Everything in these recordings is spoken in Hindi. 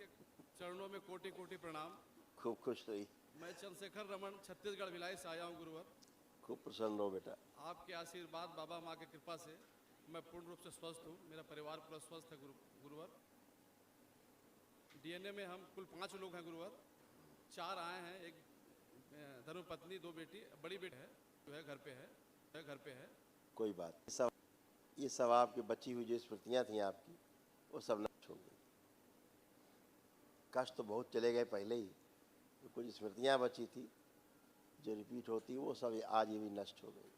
के चरणों में कोटि कोटि प्रणाम। खूब खुश रही। मैं चंद्रशेखर रमन छत्तीसगढ़ भिलाई से आया हूँ गुरुवर। खूब प्रसन्न हो बेटा। आपके आशीर्वाद, बाबा माँ की कृपा से मैं पूर्ण रूप से स्वस्थ हूँ। मेरा परिवार पूरा स्वस्थ है गुरुवर। डीएनए में हम कुल 5 लोग हैं गुरुवर। 4 आए हैं, एक धर्मपत्नी, 2 बेटी, बड़ी बेटी है जो है घर पे है। कोई बात, ये सब आपकी बची हुई जो स्मृतियाँ थी आपकी, वो सब नष्ट हो गई। कष्ट तो बहुत चले गए पहले ही, तो कुछ स्मृतियाँ बची थी जो रिपीट होती, वो सब आज ये भी नष्ट हो गई।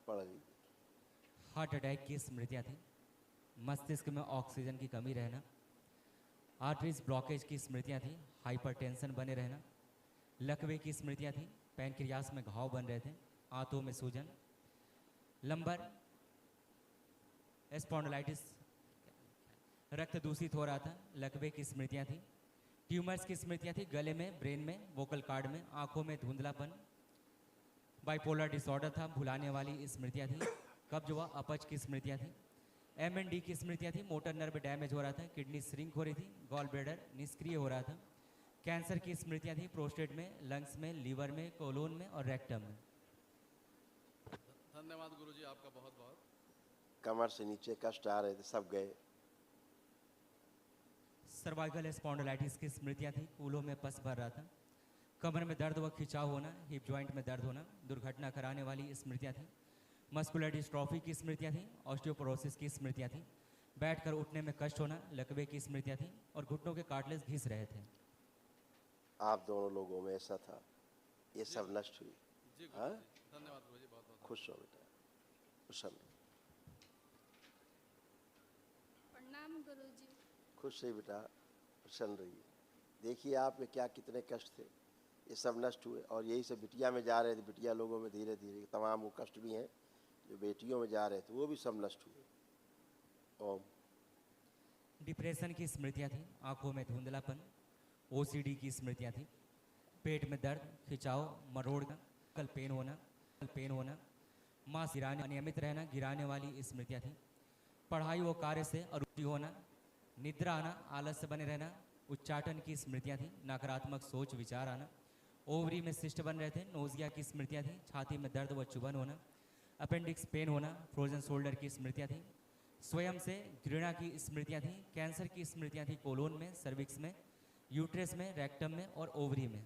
पढ़ लीजिए। हार्ट अटैक की स्मृतियाँ थी, मस्तिष्क में ऑक्सीजन की कमी रहना, आर्टरीज ब्लॉकेज की स्मृतियाँ थी, हाइपरटेंशन बने रहना, लकवे की स्मृतियाँ थी, पैनक्रियास में घाव बन रहे थे, आंतों में सूजन, लंबर स्पॉन्डिलाइटिस, रक्त दूषित हो रहा था, लकवे की स्मृतियाँ थी, ट्यूमर्स की स्मृतियाँ थी, गले में, ब्रेन में, वोकल कार्ड में, आंखों में धुंधलापन, बाइपोलर डिसऑर्डर था, भुलाने वाली स्मृतियाँ थी, कब्ज व अपच की स्मृतियाँ थी, MND की स्मृतियाँ थी, मोटर नर्व डैमेज हो रहा था, किडनी श्रिंक हो रही थी, गॉल ब्लैडर निष्क्रिय हो रहा था, कैंसर की स्मृतियाँ थी, प्रोस्टेट में, लंग्स में, लीवर में, कोलोन में और रेक्टम में। धन्यवाद गुरुजी आपका बहुत बहुत। कमर से नीचे कष्ट आ रहे थे, सब गए। सर्वाइकल स्पॉन्डिलाइटिस की स्मृतियाँ थी, कूलों में पस भर रहा था, कमर में दर्द व खिंचाव होना, हिप जॉइंट में दर्द होना, दुर्घटना कराने वाली स्मृतियाँ थी, मस्कुलर डिस्ट्रॉफी की स्मृतियाँ थी, ऑस्टियोपोरोसिस की स्मृतियाँ थी, बैठकर उठने में कष्ट होना, लकवे की स्मृतियाँ थी और घुटनों के कार्टिलेज घिस रहे थे। आप दोनों लोगों में ऐसा था, ये सब नष्ट हुई। जी हाँ, धन्यवाद गुरुजी बहुत बहुत। खुश हो बेटा, प्रसन्न। प्रणाम गुरुजी। खुश रही बेटा, प्रसन्न रहिए। देखिए आप में क्या कितने कष्ट थे, ये सब नष्ट हुए। और यही सब बिटिया में जा रहे थे, बिटिया लोगों में धीरे धीरे तमाम वो कष्ट भी हैं जो बेटियों में जा रहे थे, वो भी सब नष्ट हुए। ओम। डिप्रेशन की स्मृतियाँ थी, आंखों में धुंधलापन, OCD की स्मृतियाँ थी, पेट में दर्द, खिंचाव, मरोड़ का कल पेन होना, मांस गिराने, अनियमित रहना, गिराने वाली स्मृतियाँ थी, पढ़ाई व कार्य से अरुचि होना, निद्रा आना, आलस्य बने रहना, उच्चाटन की स्मृतियाँ थी, नकारात्मक सोच विचार आना, ओवरी में सिस्ट बन रहे थे, नोजिया की स्मृतियाँ थी, छाती में दर्द व चुभन होना, अपेंडिक्स पेन होना, फ्रोजन शोल्डर की स्मृतियाँ थी, स्वयं से घृणा की स्मृतियाँ थी, कैंसर की स्मृतियाँ थी, कोलोन में, सर्विक्स में, यूट्रस में, रेक्टम में और ओवरी में।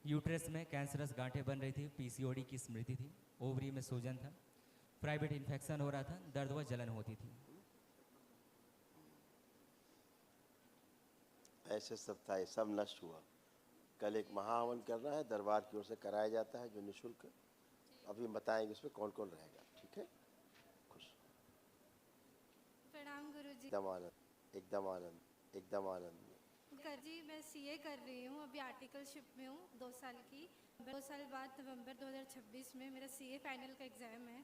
यूट्रस में कैंसरस गांठें बन रही थी, PCOD की स्मृति थी, ओवरी में सूजन था, प्राइवेट इन्फेक्शन हो रहा था, दर्द व जलन होती थी। ऐसे सब था, ये सब नष्ट हुआ। कल एक महाहवन करना है, दरबार की ओर से कराया जाता है जो निःशुल्क। अभी बताएंगे उसमें कौन कौन रहेगा, ठीक है। खुश। प्रणाम गुरुजी। एकदम आनंद, एकदम आनंद, एकदम आनंद। जी मैं CA कर रही हूँ, अभी आर्टिकलशिप में हूँ 2 साल की। 2 साल बाद नवंबर 2026 में मेरा CA फाइनल का एग्ज़ाम है।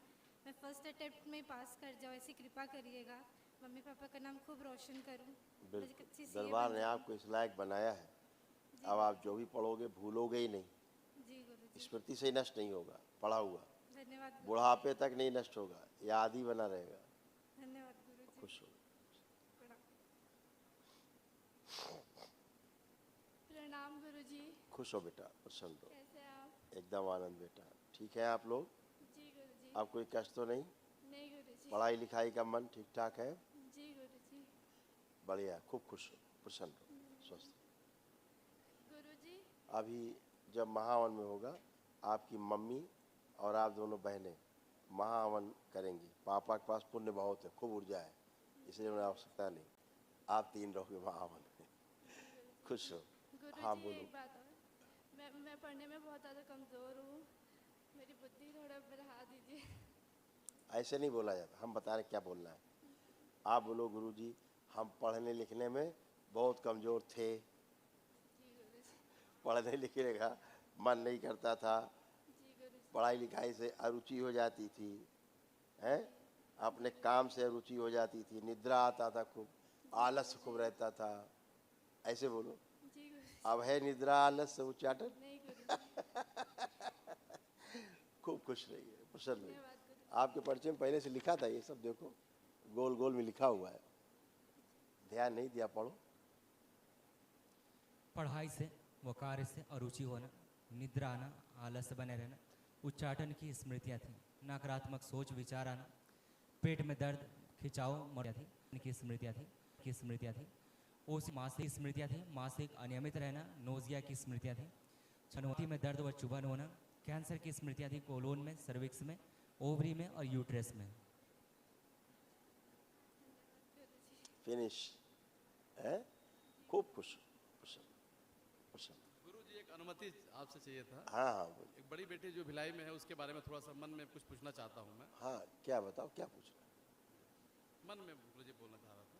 मैं फर्स्ट अटेम्प्ट में पास कर जाऊँ, ऐसी कृपा करिएगा। मम्मी पापा का नाम खूब रोशन करूँ। बिल्कुल, दरबार ने आपको इस लायक बनाया है। अब आप जो भी पढ़ोगे भूलोगे ही नहीं। जी गुरुजी। स्मृति से ही नष्ट नहीं होगा, पढ़ा हुआ धन्यवाद गुरुजी। बुढ़ापे तक नहीं नष्ट होगा, याद ही बना रहेगा। धन्यवाद गुरुजी। खुश हो। प्रणाम गुरुजी। खुश हो बेटा, प्रसन्न हो। कैसे आप? एकदम आनंद बेटा। ठीक है आप लोग? जी गुरुजी। अब कोई कष्ट तो नहीं? नहीं गुरुजी। पढ़ाई लिखाई का मन ठीक ठाक है? जी गुरुजी। बढ़िया, खूब खुश हो, प्रसन्न हो, स्वस्थ। गुरुजी। अभी जब महावन में होगा, आपकी मम्मी और आप दोनों बहनें महावन करेंगी। पापा के पास पुण्य बहुत है, खूब ऊर्जा है, इसलिए उन्हें आवश्यकता नहीं। आप 3 रहोगे महावन में। खुश हो। हाँ बोलो। एक बात और, मैं पढ़ने में बहुत ज़्यादा कमज़ोर हूँ, मेरी बुद्धि थोड़ा बढ़ा दीजिए। ऐसे नहीं बोला जाता, हम बता रहे क्या बोलना है। आप बोलो गुरुजी हम पढ़ने लिखने में बहुत कमज़ोर थे, पढ़ने लिखने का मन नहीं करता था, पढ़ाई लिखाई से अरुचि हो जाती थी, हैं, अपने काम से अरुचि हो जाती थी, निद्रा आता था, खूब आलस खूब रहता था। ऐसे बोलो। अब है निद्रा आलस उच्चाटन? खुश रहिए, प्रसन्न रहिए। आपके परिचय में पहले से लिखा था ये सब, देखो गोल गोल में लिखा हुआ है, ध्यान नहीं दिया, पढ़ो। पढ़ाई से व कार्य से अरुचि होना, निद्रा आना, आलस्य बने रहना, उच्चाटन की स्मृतियाँ थी, नकारात्मक सोच विचार आना, पेट में दर्द, खिंचाव, मर थी की स्मृतियाँ थी, मासिक स्मृतियाँ थी, मासिक अनियमित रहना, नोजिया की स्मृतियाँ थी, छनौती में दर्द व चुभन होना, कैंसर की स्मृतियाँ थी, कोलोन में, सर्विक्स में, ओवरी में और यूट्रस में। फिनिश है, खूब खुश प्रसन्न। गुरुजी एक अनुमति आपसे चाहिए था। हाँ हाँ बोलिए। एक बड़ी बेटी जो भिलाई में है उसके बारे में थोड़ा सा मन में कुछ पूछना चाहता हूँ मैं। हाँ क्या बताओ, क्या पूछना है? मन में गुरुजी बोलना चाह रहा था।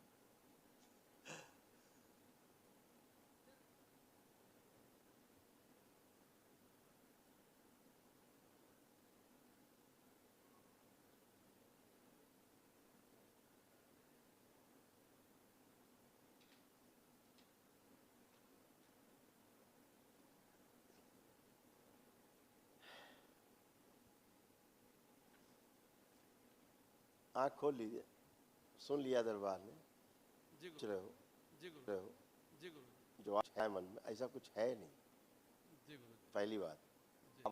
आँख खोल लीजिए, सुन लिया दरबार ने, जी सोच गुरु रहे हो, जी गुरु रहे हो, जी गुरु जो आज है मन में ऐसा कुछ है नहीं, जी गुरु पहली बात। जी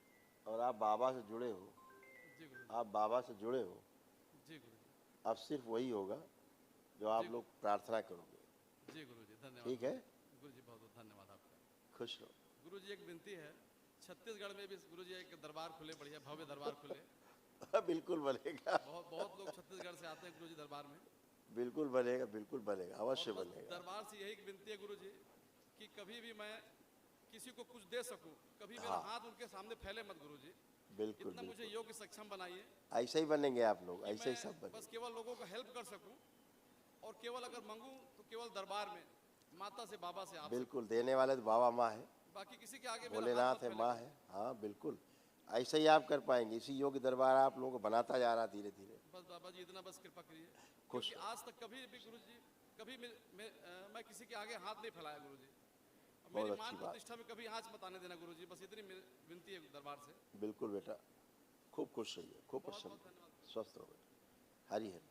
और आप बाबा से जुड़े हो, जी गुरु आप बाबा से जुड़े हो, जी गुरु अब सिर्फ वही होगा जो आप जी। लोग प्रार्थना करोगे। जी गुरु जी धन्यवाद। ठीक है, गुरु जी बहुत बहुत धन्यवाद आपका। खुश रहो। गुरु जी एक विनती है, छत्तीसगढ़ में भी गुरु जी एक दरबार खुले, बढ़िया भव्य दरबार खुले। बिल्कुल बनेगा, बहुत बहुत लोग छत्तीसगढ़ से आते हैं गुरु जी दरबार में। बिल्कुल बनेगा, बिल्कुल बनेगा, अवश्य और बस बनेगा। दरबार से यही विनती है गुरु जी कि कभी भी मैं किसी को कुछ दे सकूं, कभी मेरा हाँ। हाथ उनके सामने फैले मत गुरु जी। बिल्कुल इतना मुझे बिल्कुल, योग्य सक्षम बनाइए ऐसे ही बनेंगे आप लोग, कि ऐसे ही मैं सब बस बनेंगे। केवल लोगों को हेल्प कर सकूं, और केवल अगर मांगूं तो केवल दरबार में माता से बाबा से आप बिल्कुल, देने वाले तो बाबा माँ है, बाकी किसी के आगे मेरा हाथ भोलेनाथ मत है, फैले। माँ है। हाँ बिल्कुल, ऐसे ही आप कर पाएंगे। इसी योग्य दरबार आप लोगों को बनाता जा रहा धीरे धीरे। बस बाबा जी इतना बस कृपा करिए, खुश क्योंकि आज तक कभी भी गुरु जी कभी मैं किसी के आगे हाथ नहीं फैलाया गुरु जी। मेरी बहुत मान अच्छी बात। प्रतिष्ठा में कभी आँच मत आने देना गुरु जी, बस इतनी विनती है दरबार से। बिल्कुल बेटा, खूब खुश रहिए, खूब बहुत प्रसन्न, बहुत धन्यवाद। स्वस्थ रहो बेटा। हरि हरि।